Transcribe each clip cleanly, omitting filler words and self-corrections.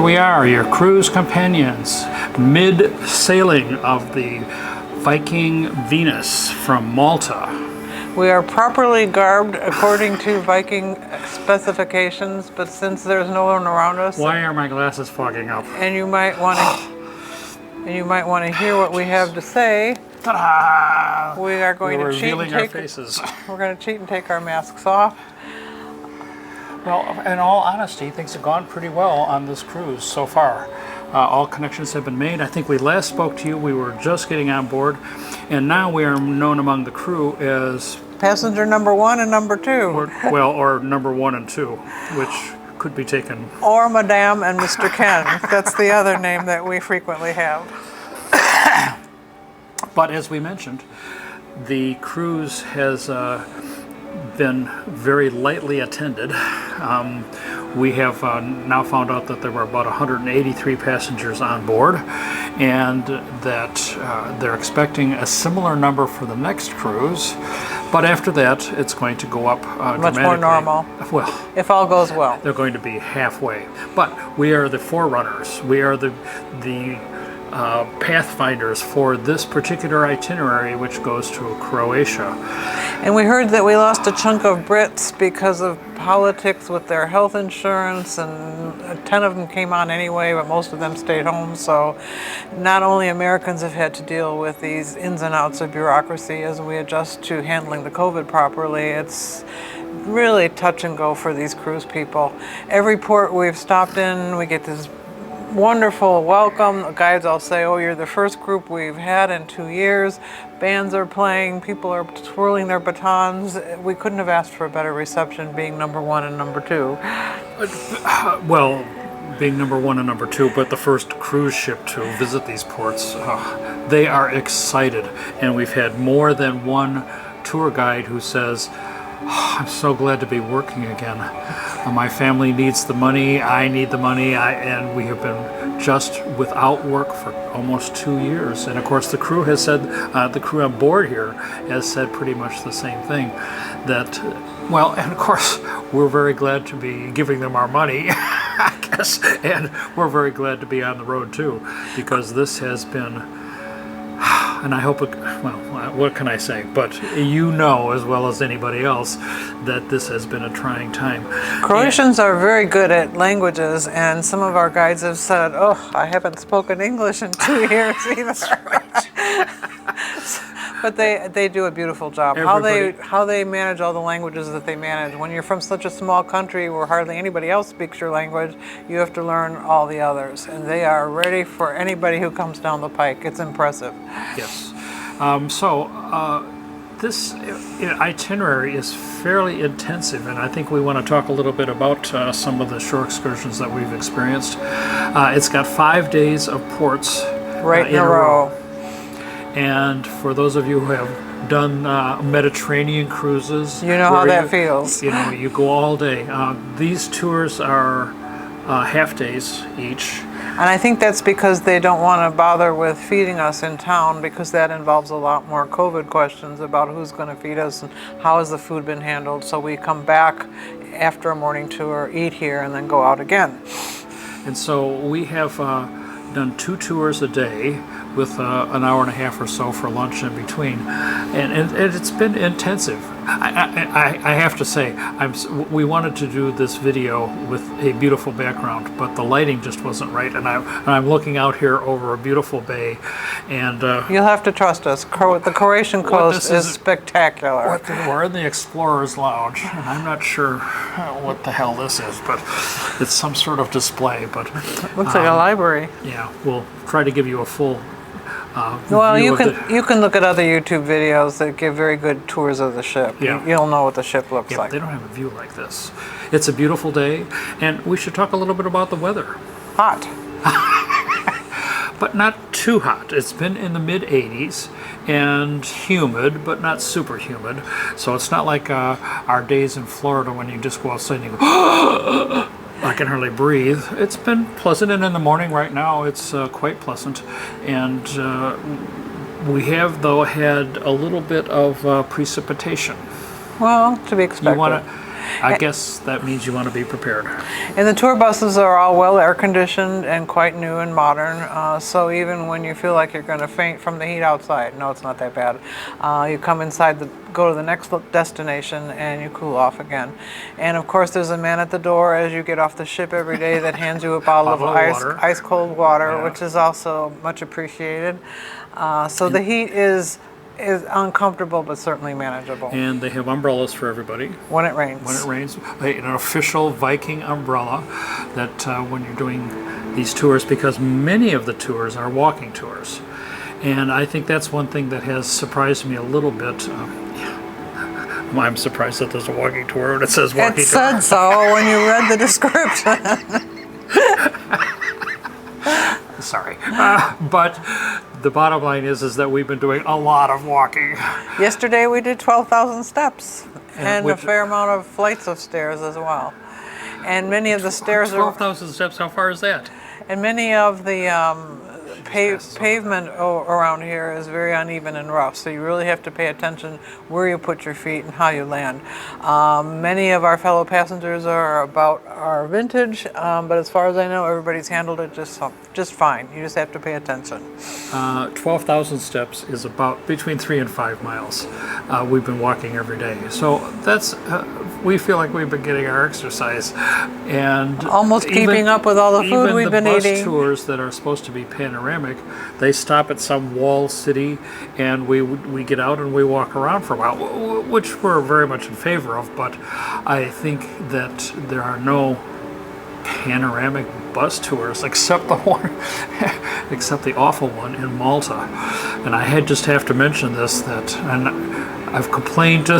we are, your cruise companions, mid-sailing of the Viking Venus from Malta. We are properly garbed according to Viking specifications, but since there's no one around us, Why are my glasses fogging up? and you might want to hear what we have to say. Ta-da! We are going to cheat revealing and our take faces. We're going to cheat and take our masks off. Well, in all honesty, things have gone pretty well on this cruise so far. All connections have been made. I think we last spoke to you, we were just getting on board, and now we are known among the crew as passenger number 1 and number 2. or number 1 and 2, which could be taken. Or Madame and Mr. Ken. That's the other name that we frequently have. But as we mentioned, the cruise has been very lightly attended. We have now found out that there were about 183 passengers on board, and that they're expecting a similar number for the next cruise. But after that, it's going to go up much more normal. Well, if all goes well, they're going to be halfway. But we are the forerunners. We are the pathfinders for this particular itinerary, which goes to Croatia. And we heard that we lost a chunk of Brits because of politics with their health insurance, and 10 of them came on anyway, but most of them stayed home. So not only Americans have had to deal with these ins and outs of bureaucracy as we adjust to handling the COVID properly, it's really touch and go for these cruise people. Every port we've stopped in, we get this wonderful welcome. The guides all say, oh, you're the first group we've had in 2 years. Bands are playing, people are twirling their batons. We couldn't have asked for a better reception, being number 1 and number 2. Well, being number 1 and number 2, but the first cruise ship to visit these ports, they are excited. And we've had more than one tour guide who says, I'm so glad to be working again. My family needs the money, I need the money, and we have been just without work for almost 2 years. And of course the crew has said, the crew on board here has said pretty much the same thing. That, well, and of course we're very glad to be giving them our money, I guess, and we're very glad to be on the road too, because this has been, and I hope it, well, what can I say? But you know as well as anybody else that this has been a trying time. Croatians are very good at languages, and some of our guides have said, oh, I haven't spoken English in 2 years either. But they do a beautiful job. How they manage all the languages that they manage. When you're from such a small country where hardly anybody else speaks your language, you have to learn all the others. And they are ready for anybody who comes down the pike. It's impressive. Yes. This itinerary is fairly intensive, and I think we want to talk a little bit about some of the shore excursions that we've experienced. It's got 5 days of ports right in a row. And for those of you who have done Mediterranean cruises, you know how that feels. You know, you go all day. These tours are half days each. And I think that's because they don't want to bother with feeding us in town, because that involves a lot more COVID questions about who's going to feed us and how has the food been handled. So we come back after a morning tour, eat here, and then go out again. And so we have done 2 tours a day with an hour and a half or so for lunch in between, and it's been intensive. I have to say, we wanted to do this video with a beautiful background, but the lighting just wasn't right, and I'm looking out here over a beautiful bay, and you'll have to trust us. The Croatian coast is spectacular. We're in the Explorer's Lounge, and I'm not sure what the hell this is, but it's some sort of display. But looks like a library. Yeah, we'll try to give you a full. Well, you can look at other YouTube videos that give very good tours of the ship. Yeah. You'll know what the ship looks like. They don't have a view like this. It's a beautiful day, and we should talk a little bit about the weather. Hot. But not too hot. It's been in the mid-80s and humid, but not super humid. So it's not like our days in Florida when you just go outside and you go, I can hardly breathe. It's been pleasant, and in the morning right now it's quite pleasant. And we have, though, had a little bit of precipitation. Well, to be expected. I guess that means you want to be prepared. And the tour buses are all well air conditioned and quite new and modern. So even when you feel like you're going to faint from the heat outside, no, it's not that bad. You come inside, go to the next destination, and you cool off again. And of course, there's a man at the door as you get off the ship every day that hands you a bottle of ice cold water, which is also much appreciated. So the heat is uncomfortable, but certainly manageable. And they have umbrellas for everybody. When it rains. When it rains. An official Viking umbrella that when you're doing these tours, because many of the tours are walking tours. And I think that's one thing that has surprised me a little bit. I'm surprised that there's a walking tour when it says walking tour. It said so when you read the description. Sorry. But the bottom line is that we've been doing a lot of walking. Yesterday we did 12,000 steps and a fair amount of flights of stairs as well. And many of the stairs 12,000 steps, how far is that? And many of the pavement around here is very uneven and rough, so you really have to pay attention where you put your feet and how you land. Many of our fellow passengers are about our vintage, but as far as I know, everybody's handled it just fine. You just have to pay attention. 12,000 steps is about between 3 and 5 miles. We've been walking every day, so that's we feel like we've been getting our exercise and almost keeping up with all the food we've been eating. Even the bus tours that are supposed to be panoramic, they stop at some wall city, and we get out and we walk around for a while, which we're very much in favor of. But I think that there are no panoramic bus tours except the one, except the awful one in Malta. And I just have to mention this, that I've complained to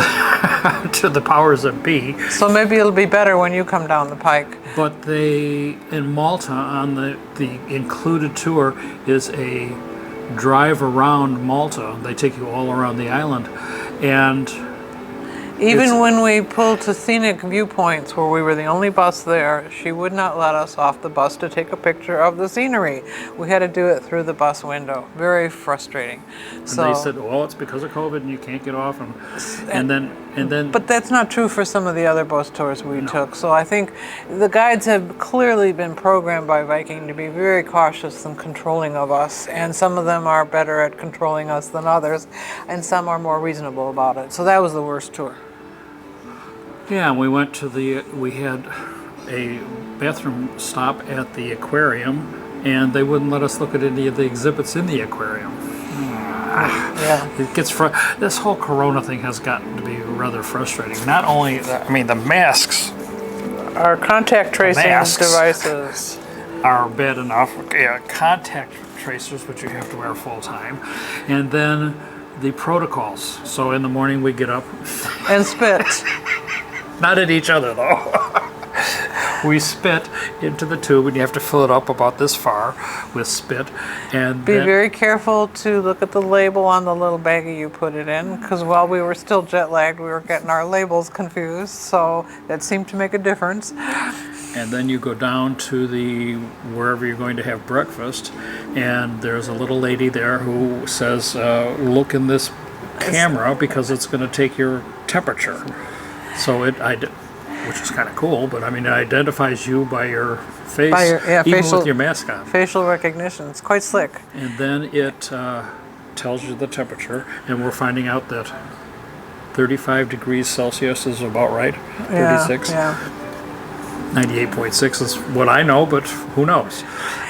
to the powers that be. So maybe it'll be better when you come down the pike. But in Malta, on the included tour is a drive around Malta. They take you all around the island, and even when we pulled to scenic viewpoints where we were the only bus there, she would not let us off the bus to take a picture of the scenery. We had to do it through the bus window. Very frustrating. And they said, well, it's because of COVID and you can't get off. And then. But that's not true for some of the other bus tours we took. So I think the guides have clearly been programmed by Viking to be very cautious and controlling of us. And some of them are better at controlling us than others. And some are more reasonable about it. So that was the worst tour. Yeah, we had a bathroom stop at the aquarium, and they wouldn't let us look at any of the exhibits in the aquarium. Yeah. It gets this whole Corona thing has gotten to be rather frustrating. Not only, the masks. Our contact tracing devices are bad enough. Yeah, contact tracers, which you have to wear full time, and then the protocols. So in the morning we get up and spit. Not at each other, though. We spit into the tube, and you have to fill it up about this far with spit. And be very careful to look at the label on the little baggie you put it in, because while we were still jet lagged, we were getting our labels confused, so that seemed to make a difference. And then you go down to wherever you're going to have breakfast, and there's a little lady there who says, look in this camera because it's going to take your temperature. So which is kind of cool, but it identifies you by your face, even with your mask on. Facial recognition. It's quite slick. And then it tells you the temperature, and we're finding out that 35 degrees Celsius is about right. 36. Yeah. 98.6 is what I know, but who knows?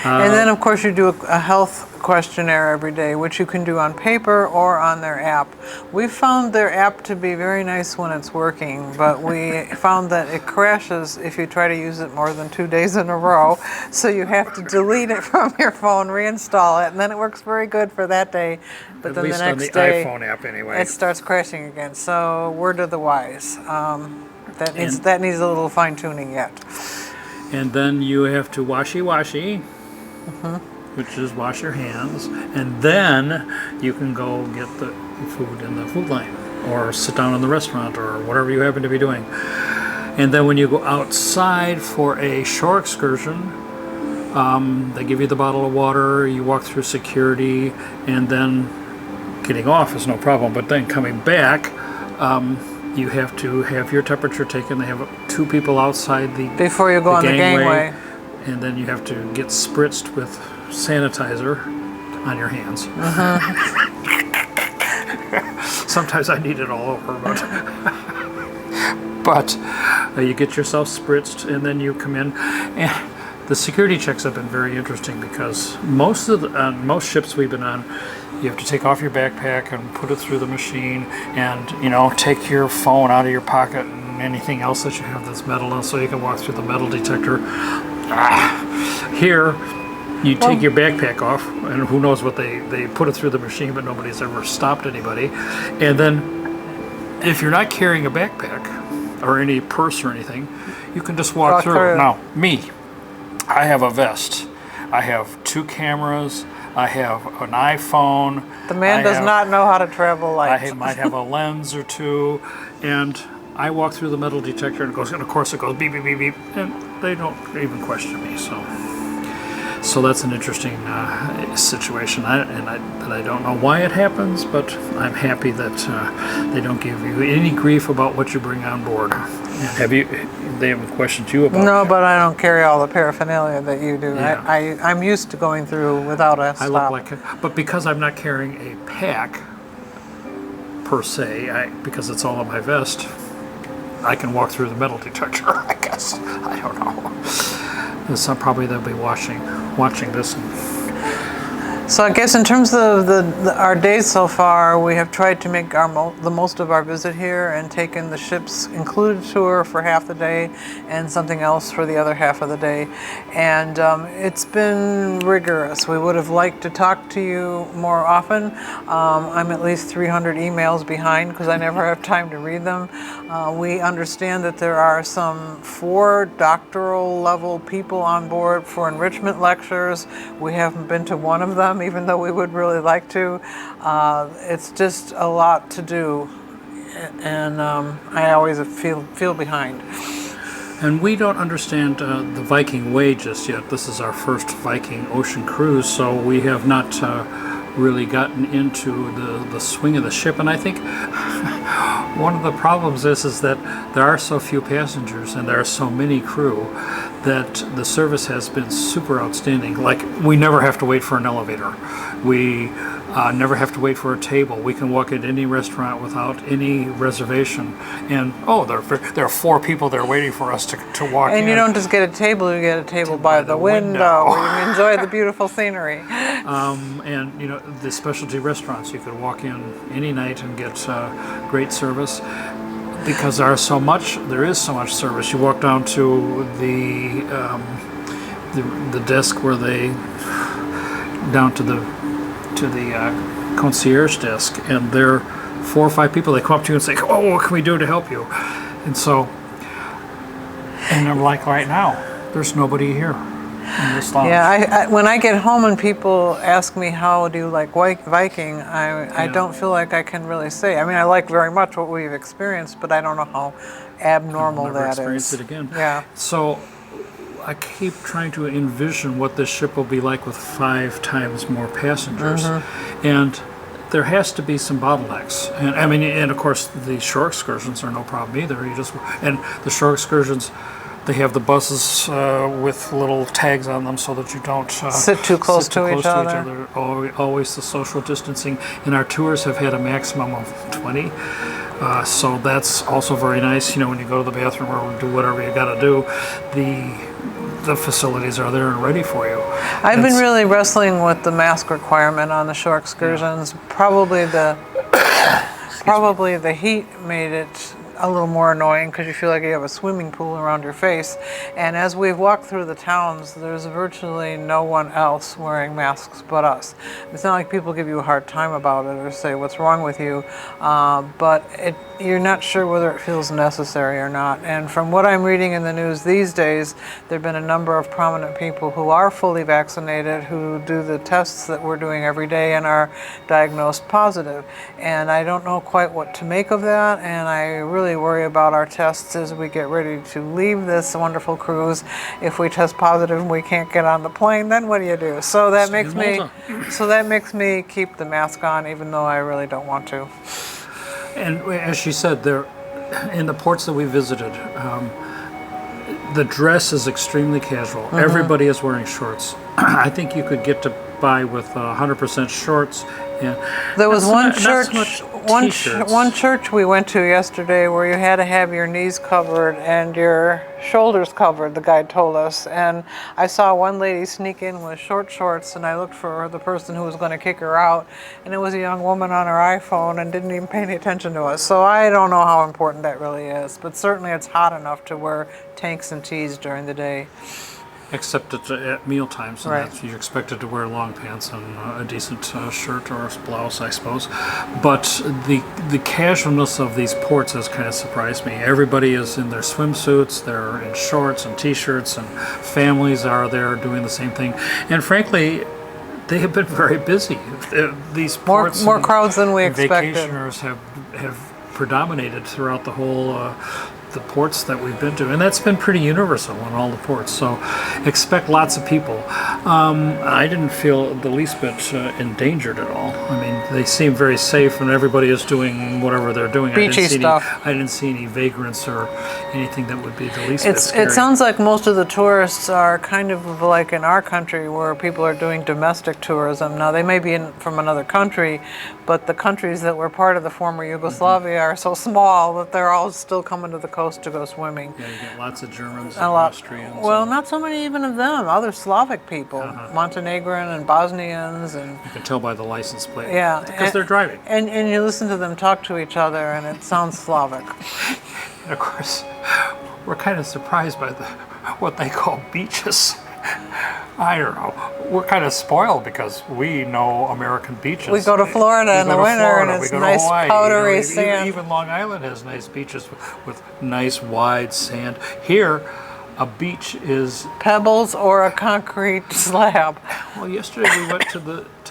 And then, of course, you do a health questionnaire every day, which you can do on paper or on their app. We found their app to be very nice when it's working, but we found that it crashes if you try to use it more than 2 days in a row. So you have to delete it from your phone, reinstall it, and then it works very good for that day. But then the next day, on the iPhone app anyway, it starts crashing again. So word of the wise. That needs a little fine tuning yet. And then you have to washy, which is wash your hands, and then you can go get the food in the food line, or sit down in the restaurant, or whatever you happen to be doing. And then when you go outside for a shore excursion, they give you the bottle of water, you walk through security, and then getting off is no problem. But then coming back, You have to have your temperature taken. They have 2 people outside the Before you go on the gangway. and then you have to get spritzed with sanitizer on your hands. Sometimes I need it all over, but you get yourself spritzed, and then you come in. And the security checks have been very interesting because most ships we've been on, you have to take off your backpack and put it through the machine, and take your phone out of your pocket and anything else that you have that's metal, and so you can walk through the metal detector. Here, you take your backpack off, and who knows what they put it through the machine, but nobody's ever stopped anybody. And then, if you're not carrying a backpack or any purse or anything, you can just walk through. Now, me, I have a vest. I have 2 cameras. I have an iPhone. The man does not know how to travel light. I might have a lens or 2, and I walk through the metal detector, and of course it goes beep, beep, beep, beep, and they don't even question me. So that's an interesting situation, and I don't know why it happens, but I'm happy that they don't give you any grief about what you bring on board. They haven't questioned you about? No, but I don't carry all the paraphernalia that you do. Yeah. I'm used to going through without a stop. I look like but because I'm not carrying a pack per se, because it's all on my vest, I can walk through the metal detector, I guess. I don't know. So probably they'll be watching this. So I guess in terms of our days so far, we have tried to make the most of our visit here and taken the ship's included tour for half the day and something else for the other half of the day. And it's been rigorous. We would have liked to talk to you more often. I'm at least 300 emails behind because I never have time to read them. We understand that there are some 4 doctoral level people on board for enrichment lectures. We haven't been to one of them, even though we would really like to. It's just a lot to do, and I always feel behind. And we don't understand the Viking way just yet. This is our first Viking ocean cruise, so we have not really gotten into the swing of the ship. And I think one of the problems is that there are so few passengers and there are so many crew that the service has been super outstanding. Like, we never have to wait for an elevator. We never have to wait for a table. We can walk at any restaurant without any reservation. And there are 4 people there waiting for us to walk in. And you don't just get a table, you get a table by the window where you enjoy the beautiful scenery. And the specialty restaurants, you could walk in any night and get great service. Because there is so much service. You walk down to the desk where down to the concierge desk, and there are 4 or 5 people. They come up to you and say, "Oh, what can we do to help you?" And I'm like, right now, there's nobody here in this lounge. Yeah, when I get home and people ask me how do you like Viking, I don't feel like I can really say. I mean, I like very much what we've experienced, but I don't know how abnormal I'll never that experience is. it again. Yeah. So I keep trying to envision what this ship will be like with 5 times more passengers, and there has to be some bottlenecks. And I mean, and of course, the shore excursions are no problem either. And the shore excursions, they have the buses with little tags on them so that you don't sit too close to each other. Always the social distancing. And our tours have had a maximum of 20. So that's also very nice. When you go to the bathroom or do whatever you got to do, the facilities are there and ready for you. I've been really wrestling with the mask requirement on the shore excursions. Yeah. Probably the heat made it a little more annoying because you feel like you have a swimming pool around your face. And as we've walked through the towns, there's virtually no one else wearing masks but us. It's not like people give you a hard time about it or say what's wrong with you, but you're not sure whether it feels necessary or not. And from what I'm reading in the news these days, there have been a number of prominent people who are fully vaccinated who do the tests that we're doing every day and are diagnosed positive. And I don't know quite what to make of that, and I really worry about our tests as we get ready to leave this wonderful cruise. If we test positive and we can't get on the plane, then what do you do? So that makes me keep the mask on, even though I really don't want to. And as she said, in the ports that we visited, the dress is extremely casual. Everybody is wearing shorts. I think you could get by with 100% shorts. And there was one church, t-shirts. one church we went to yesterday where you had to have your knees covered and your shoulders covered, the guide told us. And I saw one lady sneak in with short shorts, and I looked for the person who was going to kick her out, and it was a young woman on her iPhone and didn't even pay any attention to us. So I don't know how important that really is, but certainly it's hot enough to wear tanks and tees during the day. Except at meal times, and Right. you're expected to wear long pants and a decent shirt or a blouse, I suppose. But the casualness of these ports has kind of surprised me. Everybody is in their swimsuits, they're in shorts and t-shirts, and families are there doing the same thing. And frankly, they have been very busy. These ports, More crowds than we expected. vacationers have predominated throughout the whole. The ports that we've been to, and that's been pretty universal on all the ports, so expect lots of people. I didn't feel the least bit endangered at all. I mean, they seem very safe, and everybody is doing whatever they're doing. Beachy stuff. I didn't see any vagrants or anything that would be the least bit scary. It sounds like most of the tourists are kind of like in our country where people are doing domestic tourism. Now, they may be from another country, but the countries that were part of the former Yugoslavia are so small that they're all still coming to the coast to go swimming. Yeah, you get lots of Germans and Austrians. Well, not so many even of them. Other Slavic people, Montenegrin and Bosnians, and you can tell by the license plate. yeah, because they're driving. And you listen to them talk to each other, and it sounds Slavic. And of course, we're kind of surprised by what they call beaches. I don't know. We're kind of spoiled because we know American beaches. We go to Florida in the winter, and it's nice powdery sand. Even Long Island has nice beaches with nice wide sand. Here, a beach is Pebbles or a concrete slab. Well, yesterday we went to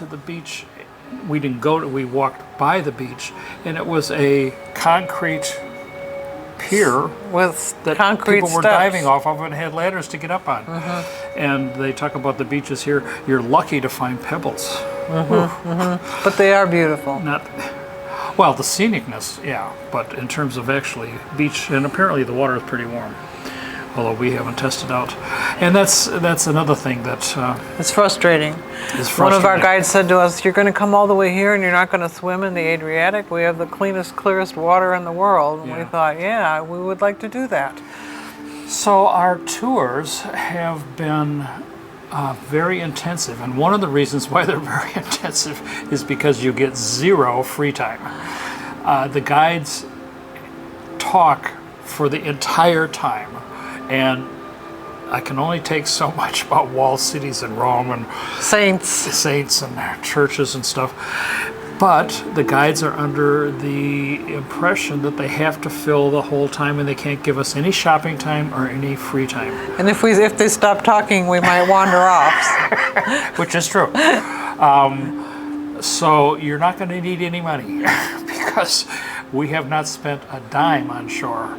the beach. We didn't go to. We walked by the beach, and it was a concrete pier with that concrete people were steps. diving off of and had ladders to get up on. And they talk about the beaches here. You're lucky to find pebbles. But they are beautiful. Well, the scenicness, yeah, but in terms of actually beach, and apparently the water is pretty warm, although we haven't tested out. And that's another thing that It's frustrating. is frustrating. One of our guides said to us, "You're going to come all the way here and you're not going to swim in the Adriatic? We have the cleanest, clearest water in the world." And we Yeah. thought, yeah, we would like to do that. So our tours have been very intensive, and one of the reasons why they're very intensive is because you get zero free time. The guides talk for the entire time, and I can only take so much about walled cities in Rome and saints and churches and stuff. But the guides are under the impression that they have to fill the whole time, and they can't give us any shopping time or any free time. And if they stop talking, we might wander off. Which is true. So you're not going to need any money because we have not spent a dime on shore.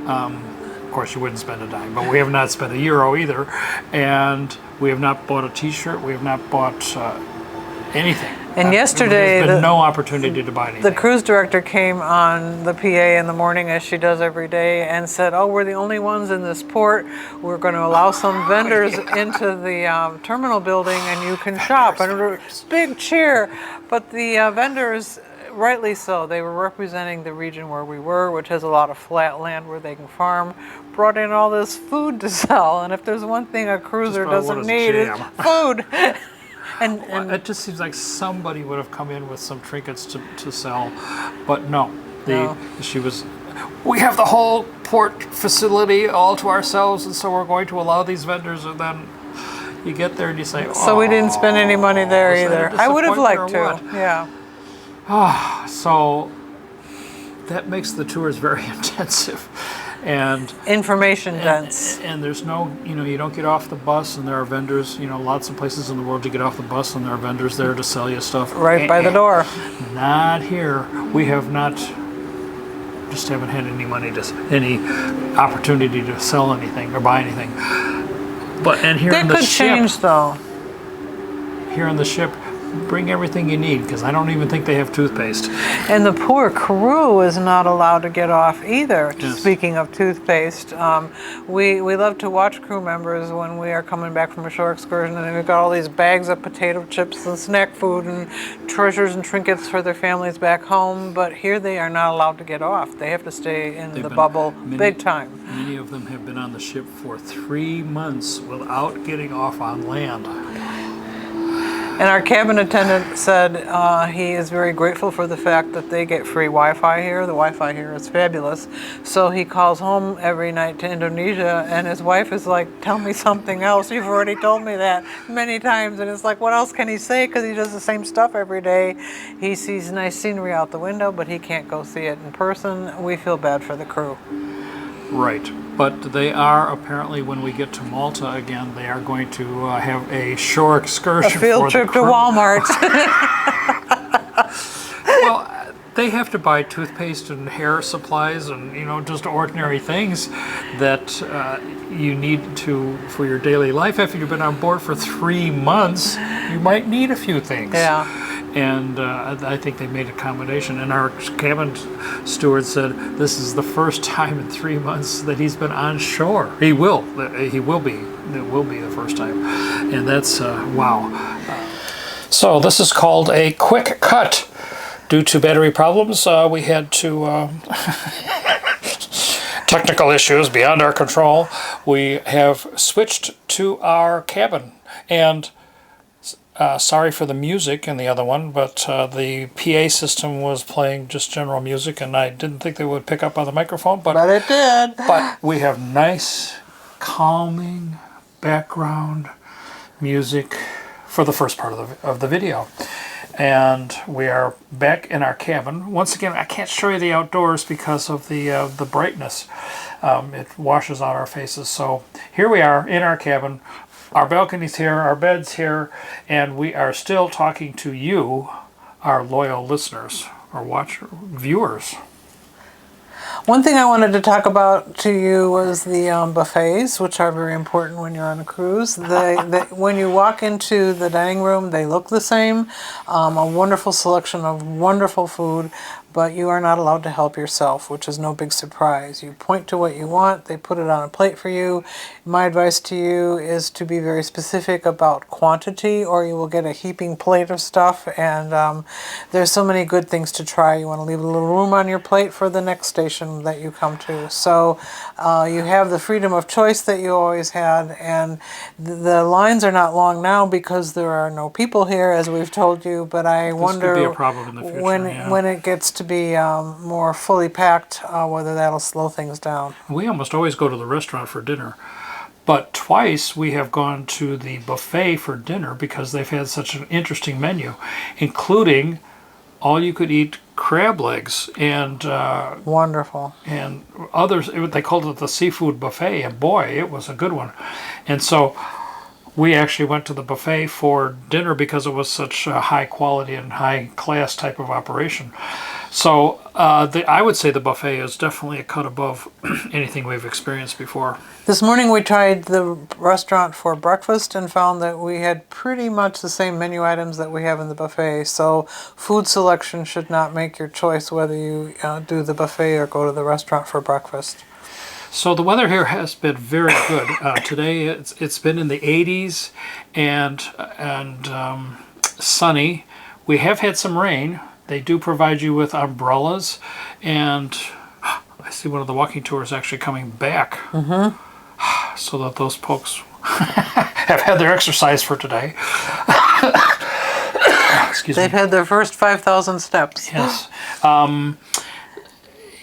Of course, you wouldn't spend a dime, but we have not spent a euro either. And we have not bought a t-shirt. We have not bought anything. And yesterday, there's been no opportunity to buy anything. the cruise director came on the PA in the morning, as she does every day, and said, "Oh, we're the only ones in this port. We're going to allow some vendors into the terminal building, and you can shop." And a big cheer. But the vendors, rightly so, they were representing the region where we were, which has a lot of flat land where they can farm, brought in all this food to sell. And if there's one thing a cruiser doesn't need, it's food. And it just seems like somebody would have come in with some trinkets to sell, but no. She was, "We have the whole port facility all to ourselves, and so we're going to allow these vendors," and then you get there and you say, so we didn't spend any money there was that a either. I would have liked disappointment to, or yeah. So that makes the tours very intensive. And Information dense. and there's no, you don't get off the bus, and there are vendors, lots of places in the world you get off the bus and there are vendors there to sell you stuff. Right by the door. Not here. We have not, just haven't had any opportunity to sell anything or buy anything. But, and here That on the could ship, change, though. here on the ship, bring everything you need, because I don't even think they have toothpaste. And the poor crew is not allowed to get off either. Yes. Speaking of toothpaste, we love to watch crew members when we are coming back from a shore excursion, and we've got all these bags of potato chips and snack food and treasures and trinkets for their families back home. But here they are not allowed to get off. They have to stay in the bubble big time. Many of them have been on the ship for 3 months without getting off on land. And our cabin attendant said he is very grateful for the fact that they get free Wi-Fi here. The Wi-Fi here is fabulous. So he calls home every night to Indonesia, and his wife is like, tell me something else. You've already told me that many times. And it's like, what else can he say? Because he does the same stuff every day. He sees nice scenery out the window, but he can't go see it in person. We feel bad for the crew. Right. But they are apparently, when we get to Malta again, they are going to have a shore excursion. A field trip to Walmart. Well, they have to buy toothpaste and hair supplies and, just ordinary things that you need to for your daily life. After you've been on board for 3 months, you might need a few things. Yeah. And I think they made accommodation. And our cabin steward said this is the first time in 3 months that he's been on shore. He will be. It will be the first time. And that's, wow. So this is called a quick cut. Due to battery problems, we had to... technical issues beyond our control. We have switched to our cabin. And... sorry for the music in the other one, but the PA system was playing just general music, and I didn't think they would pick up on the microphone, but it did. But we have nice, calming background music for the first part of the video. And we are back in our cabin. Once again, I can't show you the outdoors because of the brightness. It washes out our faces. So here we are in our cabin. Our balcony's here, our bed's here, and we are still talking to you, our loyal listeners, or viewers. One thing I wanted to talk about to you was the buffets, which are very important when you're on a cruise. When you walk into the dining room, they look the same. A wonderful selection of wonderful food, but you are not allowed to help yourself, which is no big surprise. You point to what you want, they put it on a plate for you. My advice to you is to be very specific about quantity, or you will get a heaping plate of stuff, and there's so many good things to try. You want to leave a little room on your plate for the next station that you come to. So you have the freedom of choice that you always had, and the lines are not long now because there are no people here, as we've told you, but I wonder could be a problem in the future, when it gets to be more fully packed, whether that'll slow things down. We almost always go to the restaurant for dinner, but twice we have gone to the buffet for dinner because they've had such an interesting menu, including all-you-could-eat crab legs and wonderful, and others. They called it the seafood buffet, and boy, it was a good one. And so we actually went to the buffet for dinner because it was such a high quality and high class type of operation. So I would say the buffet is definitely a cut above anything we've experienced before. This morning we tried the restaurant for breakfast and found that we had pretty much the same menu items that we have in the buffet. So food selection should not make your choice whether you do the buffet or go to the restaurant for breakfast. So the weather here has been very good. Today it's been in the 80s and sunny. We have had some rain. They do provide you with umbrellas, and I see one of the walking tours actually coming back. Mm-hmm. So that those folks have had their exercise for today. Excuse me. They've had their first 5,000 steps. Yes.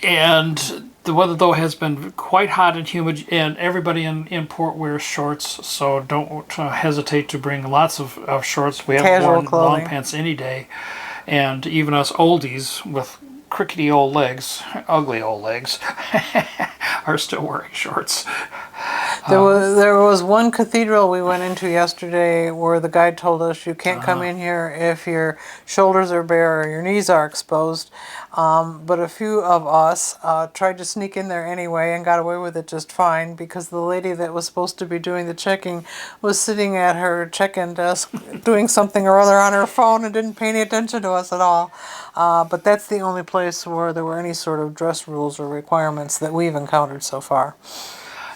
And the weather, though, has been quite hot and humid, and everybody in port wears shorts, so don't hesitate to bring lots of shorts. We have worn long pants any day, and even us oldies with crickety old legs, ugly old legs, are still wearing shorts. There was one cathedral we went into yesterday where the guide told us you can't come in here if your shoulders are bare or your knees are exposed. But a few of us tried to sneak in there anyway and got away with it just fine because the lady that was supposed to be doing the checking was sitting at her check-in desk doing something or other on her phone and didn't pay any attention to us at all. But that's the only place where there were any sort of dress rules or requirements that we've encountered so far.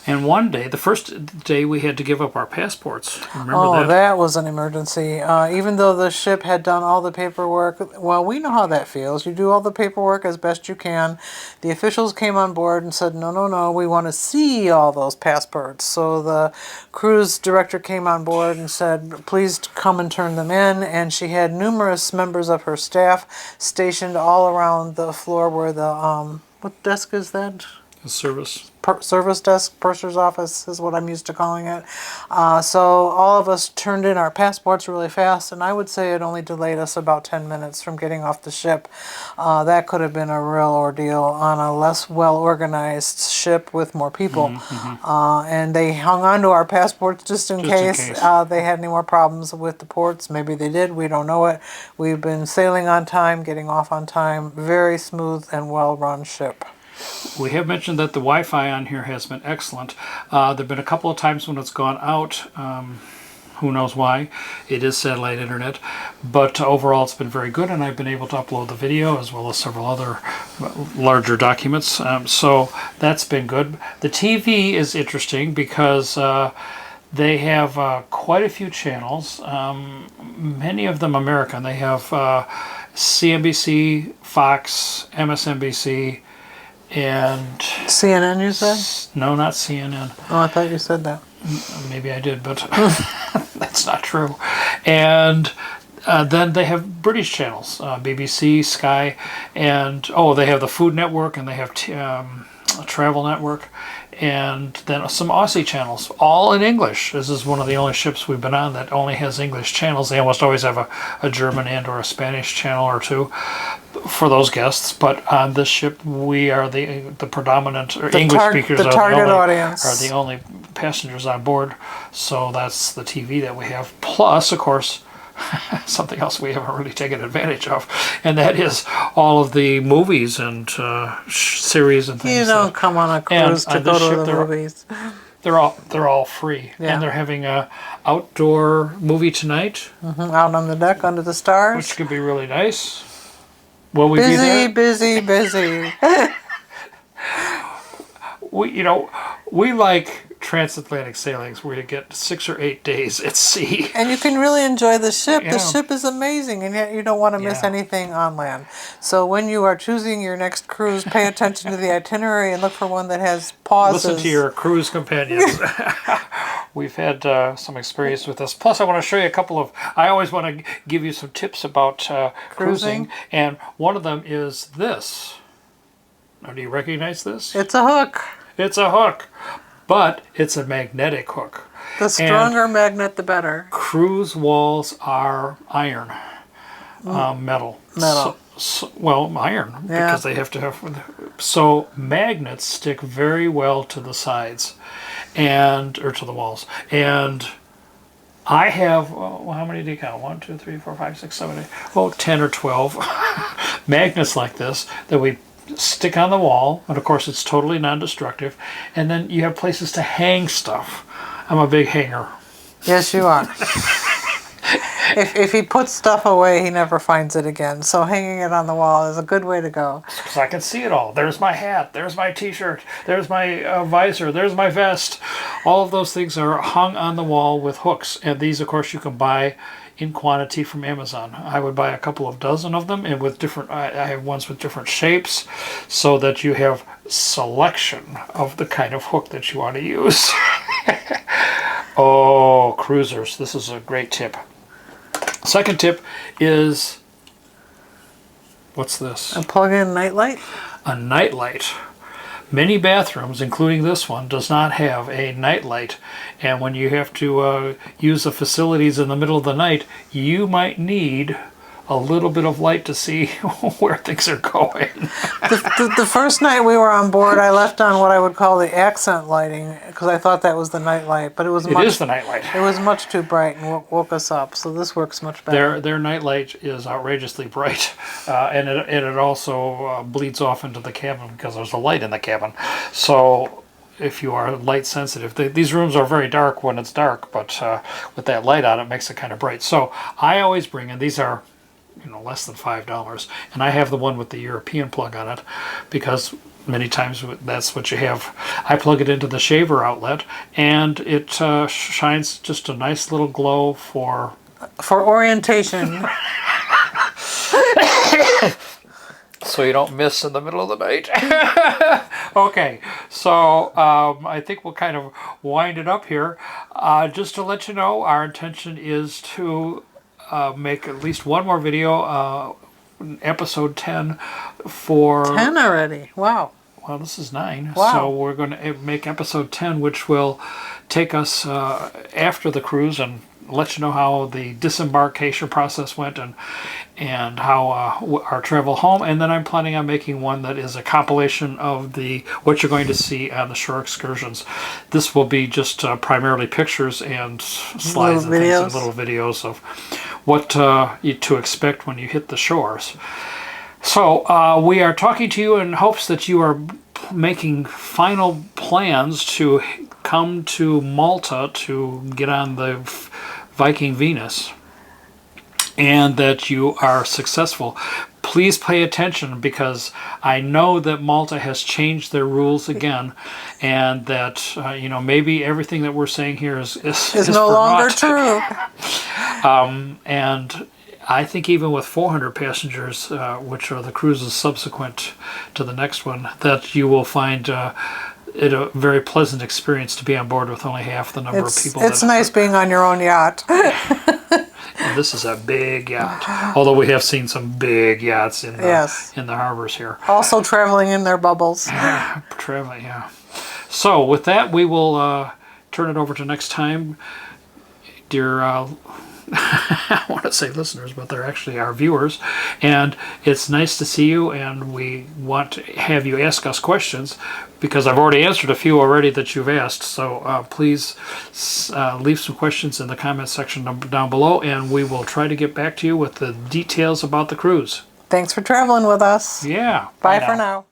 And one day, the first day, we had to give up our passports. Remember that? Oh, that was an emergency. Even though the ship had done all the paperwork, well, we know how that feels. You do all the paperwork as best you can. The officials came on board and said, no, no, no, we want to see all those passports. So the cruise director came on board and said, please come and turn them in. And she had numerous members of her staff stationed all around the floor where the, what desk is that? The service. Service desk, purser's office is what I'm used to calling it. So all of us turned in our passports really fast, and I would say it only delayed us about 10 minutes from getting off the ship. That could have been a real ordeal on a less well-organized ship with more people. And they hung on to our passports just in case they had any more problems with the ports. Maybe they did, we don't know it. We've been sailing on time, getting off on time, very smooth and well-run ship. We have mentioned that the Wi-Fi on here has been excellent. There have been a couple of times when it's gone out. Who knows why? It is satellite internet. But overall it's been very good, and I've been able to upload the video as well as several other larger documents. So that's been good. The TV is interesting because they have quite a few channels, many of them American. They have CNBC, Fox, MSNBC, and CNN, you said? No, not CNN. Oh, I thought you said that. Maybe I did, but that's not true. And then they have British channels, BBC, Sky, and they have the Food Network, and they have Travel Network, and then some Aussie channels, all in English. This is one of the only ships we've been on that only has English channels. They almost always have a German and or a Spanish channel or two for those guests, but on this ship we are the predominant, or English speakers the target audience are the only passengers on board. So that's the TV that we have. Plus, of course, something else we haven't really taken advantage of, and that is all of the movies and series and things. You don't come on a cruise to go to the movies. They're all free, and they're having a outdoor movie tonight. Out on the deck under the stars, which could be really nice. Will we be there? Busy. We like transatlantic sailings where you get 6 or 8 days at sea. And you can really enjoy the ship. Yeah. The ship is amazing, and yet you don't want to miss anything on land. So when you are choosing your next cruise, pay attention to the itinerary and look for one that has pauses. Listen to your cruise companions. We've had some experience with this. Plus, I want to show you a couple of... I always want to give you some tips about cruising, and one of them is this. Now, do you recognize this? It's a hook. It's a hook. But it's a magnetic hook. The stronger magnet, the better. Cruise walls are iron, metal. Iron, because they have to have... So magnets stick very well to the sides, or to the walls. And I have, how many do you count? 1, 2, 3, 4, 5, 6, 7, 8, 10 or 12 magnets like this that we stick on the wall, and of course it's totally non-destructive, and then you have places to hang stuff. I'm a big hanger. Yes, you are. If he puts stuff away, he never finds it again. So hanging it on the wall is a good way to go. Because I can see it all. There's my hat. There's my t-shirt. There's my visor. There's my vest. All of those things are hung on the wall with hooks. And these, of course, you can buy in quantity from Amazon. I would buy a couple of dozen of them, and with different, I have ones with different shapes, so that you have selection of the kind of hook that you want to use. Oh, cruisers, this is a great tip. Second tip is, what's this? A plug-in nightlight? A nightlight. Many bathrooms, including this one, does not have a nightlight, and when you have to use the facilities in the middle of the night, you might need a little bit of light to see where things are going. The first night we were on board, I left on what I would call the accent lighting because I thought that was the night light, but it was It is the nightlight. It was much too bright and woke us up. So this works much better. Their nightlight is outrageously bright, and it also bleeds off into the cabin because there's a light in the cabin. So if you are light sensitive, these rooms are very dark when it's dark, but with that light on, it makes it kind of bright. So I always bring in, these are less than $5, and I have the one with the European plug on it because many times that's what you have. I plug it into the shaver outlet, and it shines just a nice little glow for orientation. So you don't miss in the middle of the night. Okay, so I think we'll kind of wind it up here. Just to let you know, our intention is to make at least one more video, episode 10 for... 10 already, wow. Well, this is 9, wow. So we're going to make episode 10, which will take us after the cruise and let you know how the disembarkation process went and how our travel home. And then I'm planning on making one that is a compilation of what you're going to see on the shore excursions. This will be just primarily pictures and slides and things and little videos of what to expect when you hit the shores. So we are talking to you in hopes that you are making final plans to come to Malta to get on the Viking Venus, and that you are successful. Please pay attention, because I know that Malta has changed their rules again, and that maybe everything that we're saying here is no longer true. And I think even with 400 passengers, which are the cruises subsequent to the next one, that you will find it a very pleasant experience to be on board with only half the number of people. It's nice being on your own yacht. And this is a big yacht, although we have seen some big yachts in the harbors here. Also traveling in their bubbles. Traveling, yeah. So with that, we will turn it over to next time, dear. I want to say listeners, but they're actually our viewers, and it's nice to see you, and we want to have you ask us questions, because I've already answered a few already that you've asked. So please leave some questions in the comment section down below, and we will try to get back to you with the details about the cruise. Thanks for traveling with us. Yeah. Bye for now.